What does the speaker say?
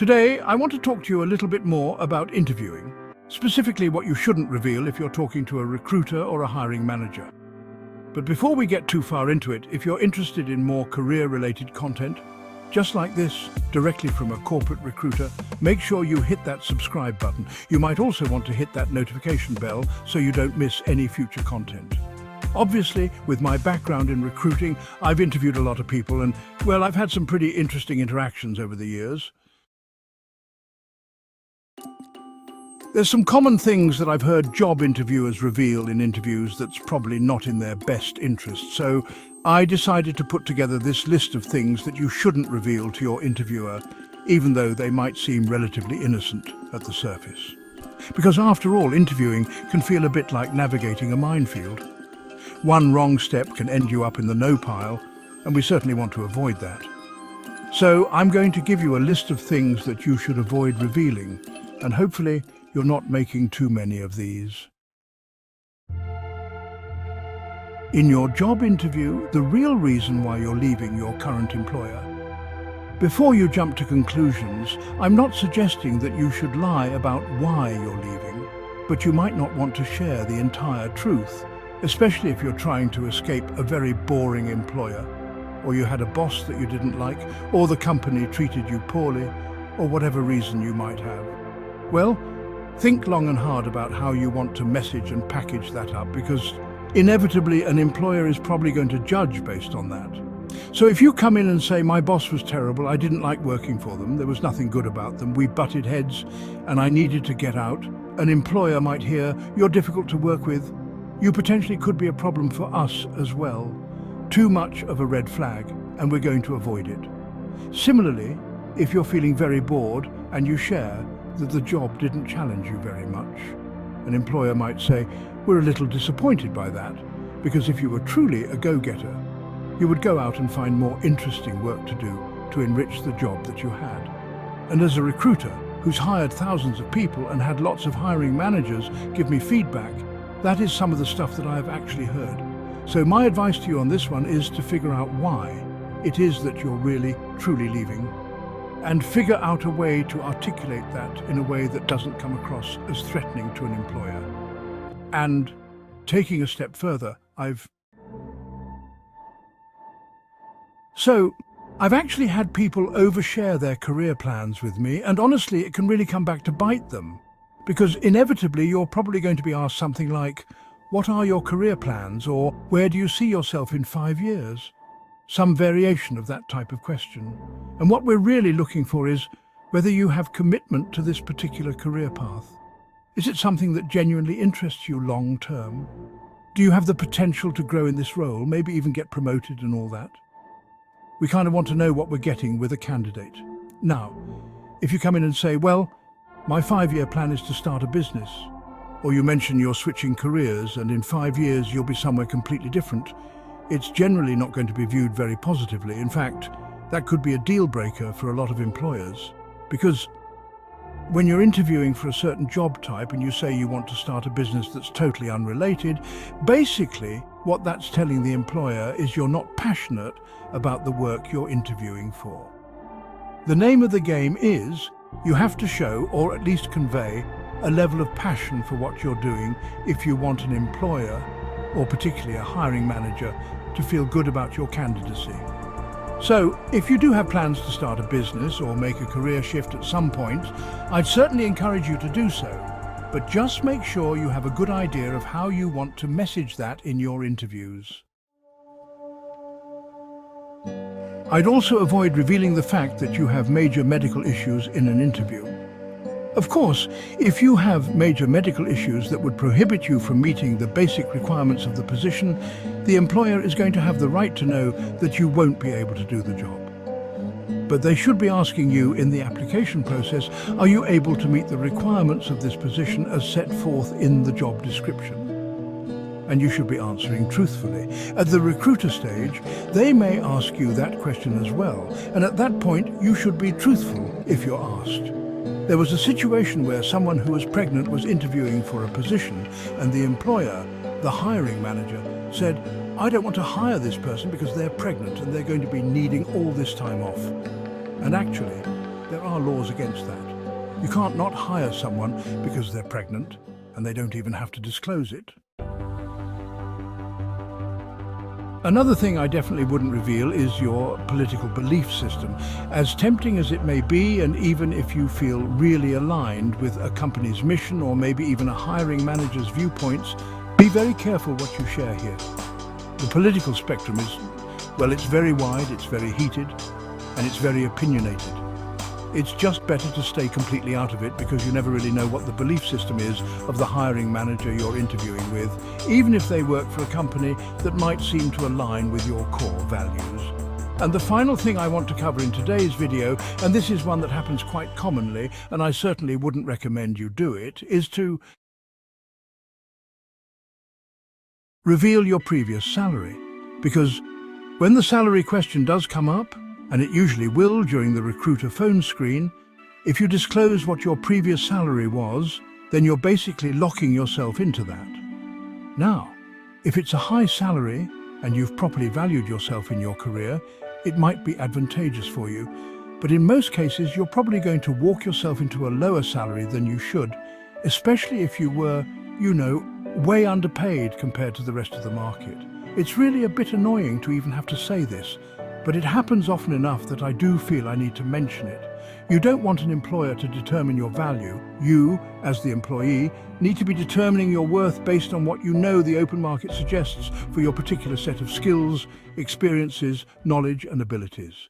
Today, I want to talk to you a little bit more about interviewing, specifically what you shouldn't reveal if you're talking to a recruiter or a hiring manager. But before we get too far into it, if you're interested in more career-related content, just like this, directly from a corporate recruiter, make sure you hit that subscribe button. You might also want to hit that notification bell so you don't miss any future content. Obviously, with my background in recruiting, I've interviewed a lot of people and, well, I've had some pretty interesting interactions over the years. There's some common things that I've heard job interviewers reveal in interviews that's probably not in their best interest, so I decided to put together this list of things that you shouldn't reveal to your interviewer, even though they might seem relatively innocent at the surface. Because after all, interviewing can feel a bit like navigating a minefield. One wrong step can end you up in the no pile, and we certainly want to avoid that. So I'm going to give you a list of things that you should avoid revealing, and hopefully you're not making too many of these. In your job interview, the real reason why you're leaving your current employer. Before you jump to conclusions, I'm not suggesting that you should lie about why you're leaving, but you might not want to share the entire truth, especially if you're trying to escape a very boring employer, or you had a boss that you didn't like, or the company treated you poorly, or whatever reason you might have. Well, think long and hard about how you want to message and package that up, because inevitably an employer is probably going to judge based on that. So if you come in and say, my boss was terrible, I didn't like working for them, there was nothing good about them, we butted heads and I needed to get out, an employer might hear, you're difficult to work with, you potentially could be a problem for us as well. Too much of a red flag, and we're going to avoid it. Similarly, if you're feeling very bored and you share that the job didn't challenge you very much, an employer might say, we're a little disappointed by that, because if you were truly a go-getter, you would go out and find more interesting work to do to enrich the job that you had. And as a recruiter who's hired thousands of people and had lots of hiring managers give me feedback, that is some of the stuff that I have actually heard. So my advice to you on this one is to figure out why it is that you're really, truly leaving, and figure out a way to articulate that in a way that doesn't come across as threatening to an employer. And taking a step further, I've actually had people overshare their career plans with me, and honestly, it can really come back to bite them. Because inevitably, you're probably going to be asked something like, what are your career plans? Or where do you see yourself in 5 years? Some variation of that type of question. And what we're really looking for is whether you have commitment to this particular career path. Is it something that genuinely interests you long term? Do you have the potential to grow in this role, maybe even get promoted and all that? We kind of want to know what we're getting with a candidate. Now, if you come in and say, well, my 5-year plan is to start a business, or you mention you're switching careers and in 5 years you'll be somewhere completely different, it's generally not going to be viewed very positively. In fact, that could be a deal breaker for a lot of employers, because when you're interviewing for a certain job type and you say you want to start a business that's totally unrelated, basically what that's telling the employer is you're not passionate about the work you're interviewing for. The name of the game is you have to show, or at least convey, a level of passion for what you're doing if you want an employer, or particularly a hiring manager, to feel good about your candidacy. So, if you do have plans to start a business or make a career shift at some point, I'd certainly encourage you to do so, but just make sure you have a good idea of how you want to message that in your interviews. I'd also avoid revealing the fact that you have major medical issues in an interview. Of course, if you have major medical issues that would prohibit you from meeting the basic requirements of the position, the employer is going to have the right to know that you won't be able to do the job. But they should be asking you in the application process, are you able to meet the requirements of this position as set forth in the job description? And you should be answering truthfully. At the recruiter stage, they may ask you that question as well, and at that point you should be truthful if you're asked. There was a situation where someone who was pregnant was interviewing for a position, and the employer, the hiring manager, said, I don't want to hire this person because they're pregnant and they're going to be needing all this time off. And actually, There are laws against that. You can't not hire someone because they're pregnant, and they don't even have to disclose it. Another thing I definitely wouldn't reveal is your political belief system. As tempting as it may be, and even if you feel really aligned with a company's mission or maybe even a hiring manager's viewpoints, be very careful what you share here. The political spectrum is, well, it's very wide, it's very heated, and it's very opinionated. It's just better to stay completely out of it because you never really know what the belief system is of the hiring manager you're interviewing with, even if they work for a company that might seem to align with your core values. And the final thing I want to cover in today's video, and this is one that happens quite commonly, and I certainly wouldn't recommend you do it, is to reveal your previous salary. Because when the salary question does come up, and it usually will during the recruiter phone screen, if you disclose what your previous salary was, then you're basically locking yourself into that. Now, if it's a high salary and you've properly valued yourself in your career, it might be advantageous for you. But in most cases, you're probably going to walk yourself into a lower salary than you should, especially if you were, way underpaid compared to the rest of the market. It's really a bit annoying to even have to say this, but it happens often enough that I do feel I need to mention it. You don't want an employer to determine your value. You, as the employee, need to be determining your worth based on what you know the open market suggests for your particular set of skills, experiences, knowledge and abilities.